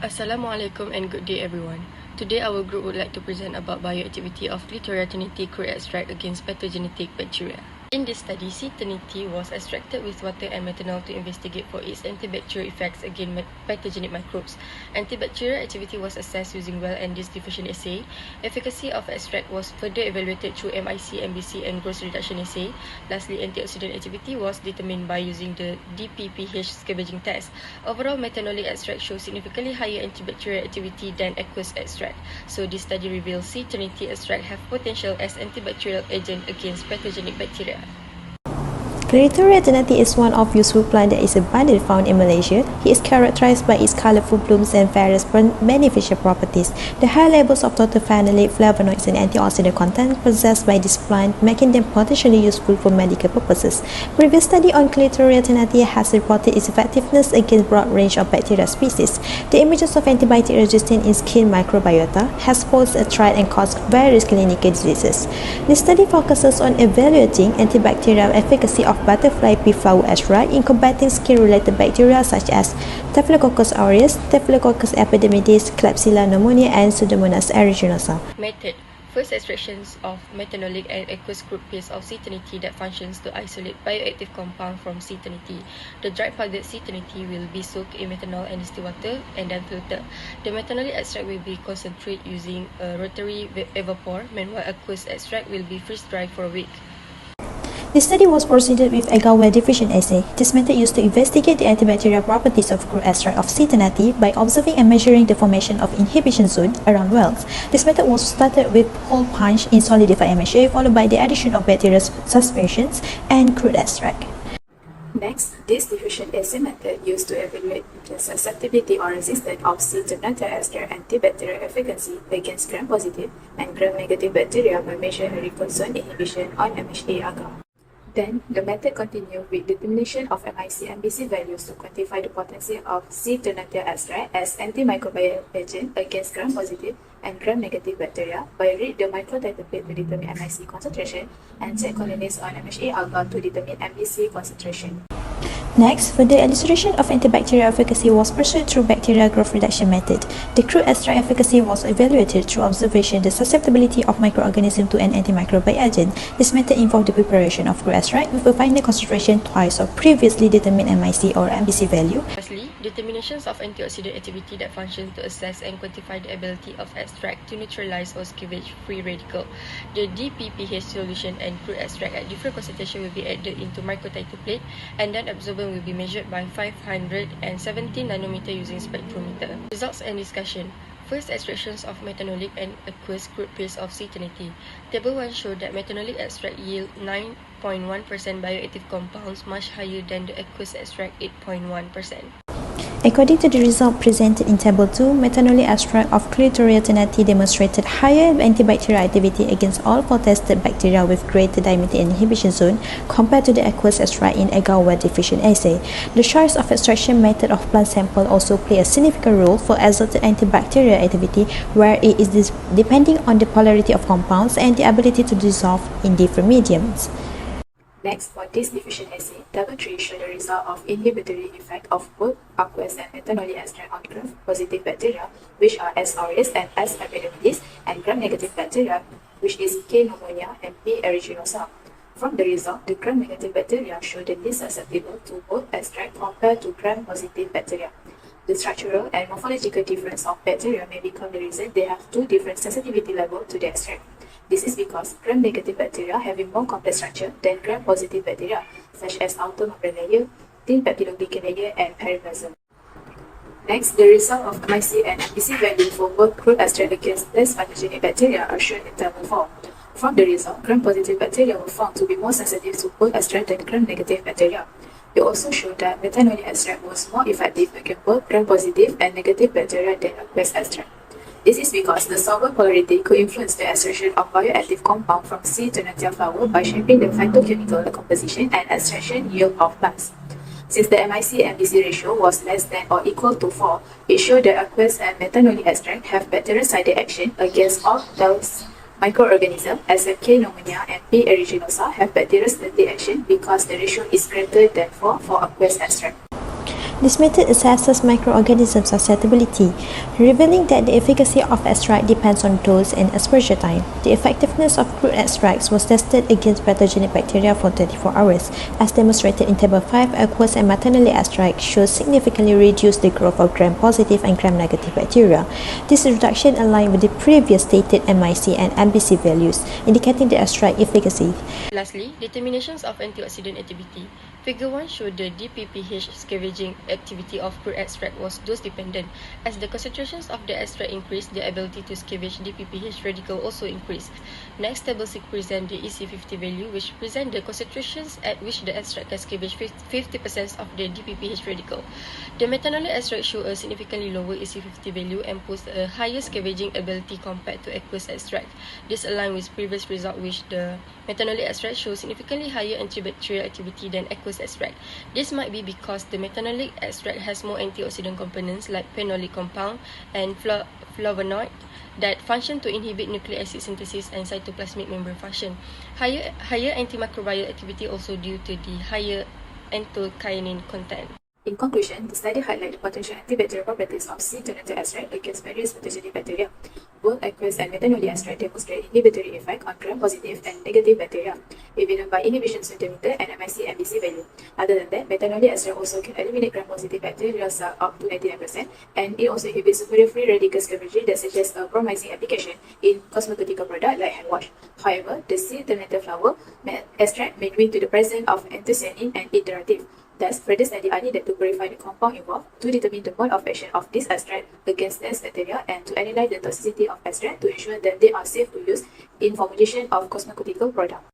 Assalamualaikum and good day everyone. Today our group would like to present about bioactivity of Clitoria-Trinity crude extract against pathogenetic bacteria. In this study, C-Trinity was extracted with water and methanol to investigate for its antibacterial effects against pathogenic microbes. Antibacterial activity was assessed using well and disk diffusion assay. Efficacy of extract was further evaluated through MIC, MBC and gross reduction assay. Lastly, antioxidant activity was determined by using the DPPH scavenging test. Overall, methanolic extract shows significantly higher antibacterial activity than aqueous extract. So this study reveals C-Trinity extract have potential as antibacterial agent against pathogenic bacteria. Clitoria-Trinity is one of useful plant that is abundantly found in Malaysia. It is characterized by its colorful blooms and various beneficial properties. The high levels of total phenolic, flavonoids and antioxidant content possessed by this plant, making them potentially useful for medical purposes. Previous study on Clitoria-Trinity has reported its effectiveness against broad range of bacterial species. The emergence of antibiotic resistance in skin microbiota has posed a threat and caused various clinical diseases. This study focuses on evaluating antibacterial efficacy of butterfly pea flower extract in combating skin-related bacteria such as Staphylococcus aureus, Staphylococcus epidermidis, Klebsiella pneumonia, and Pseudomonas aeruginosa. Method. First, extractions of methanolic and aqueous crude paste of C-Trinity that functions to isolate bioactive compound from C-Trinity. The dried powdered C-Trinity will be soaked in methanol and distilled water and then filtered. The methanolic extract will be concentrated using a rotary evapor, meanwhile aqueous extract will be freeze-dried for a week. This study was proceeded with agar-well diffusion assay. This method used to investigate the antibacterial properties of crude extract of C-Trinity by observing and measuring the formation of inhibition zone around wells. This method was started with hole punch in solidified MHA followed by the addition of bacterial suspensions and crude extract. Next, this diffusion assay method used to evaluate the susceptibility or resistance of C-Trinity extract antibacterial efficacy against gram-positive and gram-negative bacteria by measuring Haricot zone inhibition on MHA agar. Then, the method continued with determination of MIC-MBC values to quantify the potency of C-Trinity extract as antimicrobial agent against gram-positive and gram-negative bacteria by read the microtiter plate to determine MIC concentration and check colonies on MHA agar to determine MBC concentration. Next, further illustration of antibacterial efficacy was pursued through bacterial growth reduction method. The crude extract efficacy was evaluated through observation the susceptibility of microorganisms to an antimicrobial agent. This method involved the preparation of crude extract with a final concentration twice of previously determined MIC or MBC value. Lastly, determinations of antioxidant activity that function to assess and quantify the ability of extract to neutralize or scavenge free radical. The DPPH solution and crude extract at different concentration will be added into microtiter plate and then absorbance will be measured by 517 nanometer using spectrometer. Results and discussion. First, extractions of methanolic and aqueous crude paste of C-Trinity. Table 1 showed that methanolic extract yield 9.1% bioactive compounds, much higher than the aqueous extract 8.1%. According to the result presented in Table 2, methanolic extract of Clitoria-Trinity demonstrated higher antibacterial activity against all 4 tested bacteria with greater diameter inhibition zone compared to the aqueous extract in agar-well diffusion assay. The choice of extraction method of plant sample also play a significant role for exerted antibacterial activity, where it is depending on the polarity of compounds and the ability to dissolve in different mediums. Next, for this diffusion assay, Table 3 showed the result of inhibitory effect of both aqueous and methanolic extract on gram-positive bacteria, which are S. aureus and S. epidermidis, and gram-negative bacteria, which is K. pneumonia and P. aeruginosa. From the result, the gram-negative bacteria showed the least susceptible to both extract compared to gram-positive bacteria. The structural and morphological difference of bacteria may become the reason they have 2 different sensitivity levels to the extract. This is because gram-negative bacteria have a more complex structure than gram-positive bacteria, such as outer membrane layer, thin peptidoglycan layer, and periplasm. Next, the result of MIC and MBC value for both crude extract against less pathogenic bacteria are shown in Table 4. From the result, gram-positive bacteria were found to be more sensitive to both extract than gram-negative bacteria. It also showed that methanolic extract was more effective against both gram-positive and negative bacteria than aqueous extract. This is because the solvent polarity could influence the extraction of bioactive compound from C-Trinity flower by shaping the phytochemical composition and extraction yield of plants. Since the MIC-MBC ratio was less than or equal to 4, it showed that aqueous and methanolic extract have bactericidal action against all those microorganisms, as K. pneumonia and P. aeruginosa have bacteriostatic action because the ratio is greater than 4 for aqueous extract. This method assesses microorganisms' susceptibility, revealing that the efficacy of extract depends on dose and exposure time. The effectiveness of crude extracts was tested against pathogenic bacteria for 24 hours, as demonstrated in Table 5. Aqueous and methanolic extract shows significantly reduced the growth of gram-positive and gram-negative bacteria. This reduction aligned with the previous stated MIC and MBC values, indicating the extract efficacy. Lastly, determinations of antioxidant activity. Figure 1 showed the DPPH scavenging activity of crude extract was dose-dependent. As the concentrations of the extract increased, the ability to scavenge DPPH radical also increased. Next, Table 6 presents the EC50 value, which present the concentrations at which the extract can scavenge 50% of the DPPH radical. The methanolic extract show a significantly lower EC50 value and post a higher scavenging ability compared to aqueous extract. This aligns with previous result, which the methanolic extract shows significantly higher antibacterial activity than aqueous extract. This might be because the methanolic extract has more antioxidant components like phenolic compound and flavonoid that function to inhibit nucleic acid synthesis and cytoplasmic membrane function. Higher antimicrobial activity also due to the higher anthocyanin content. In conclusion, the study highlighted the potential antibacterial properties of C2 extract against various pathogenic bacteria. Both aqueous and methanolic extract demonstrate inhibitory effect on gram-positive and negative bacteria, evident by inhibition centimeter and MIC/MBC value. Other than that, methanolic extract also can eliminate gram-positive bacterial cell up to 99%, and it also inhibits superior free radical scavenging that suggests a promising application in cosmeceutical products like hand wash. However, the C2 flower extract may lead to the presence of anthocyanin and iterative. Thus, further studies are needed to verify the compound involved, to determine the mode of action of this extract against these bacteria, and to analyze the toxicity of extract to ensure that they are safe to use in formulation of cosmeceutical products.